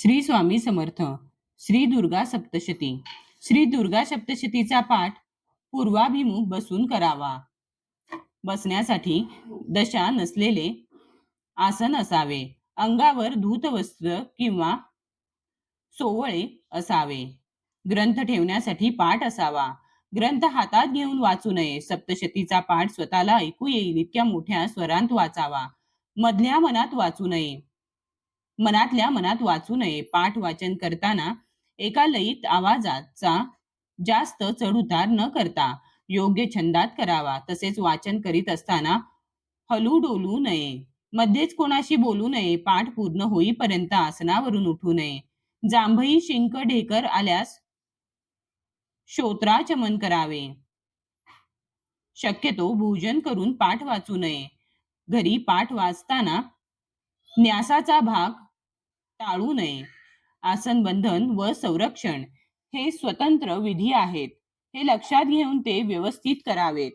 श्री स्वामी समर्थ. श्री दुर्गा सप्तशती. श्री दुर्गा सप्तशतीचा पाठ पूर्वाभिमुख बसून करावा. बसण्यासाठी दशा नसलेले आसन असावे. अंगावर धूत वस्त्र किंवा सोवळे असावे. ग्रंथ ठेवण्यासाठी पाठ असावा. ग्रंथ हातात घेऊन वाचू नये. सप्तशतीचा पाठ स्वतःला ऐकू येईल इतक्या मोठ्या स्वरांत वाचावा. मधल्या मनात वाचू नये. मनातल्या मनात वाचू नये. पाठ वाचन करताना एका लयीत आवाजाचा जास्त चढउतार न करता योग्य छंदात करावा. तसेच वाचन करीत असताना हलू डोलू नये. मध्येच कोणाशी बोलू नये. पाठ पूर्ण होईपर्यंत आसनावरून उठू नये. जांभई शिंक ढेकर आल्यास श्रोत्राचमन करावे. शक्यतो भोजन करून पाठ वाचू नये. घरी पाठ वाचताना न्यासाचा भाग टाळू नये. आसन बंधन व संरक्षण हे स्वतंत्र विधी आहेत. हे लक्षात घेऊन ते व्यवस्थित करावेत.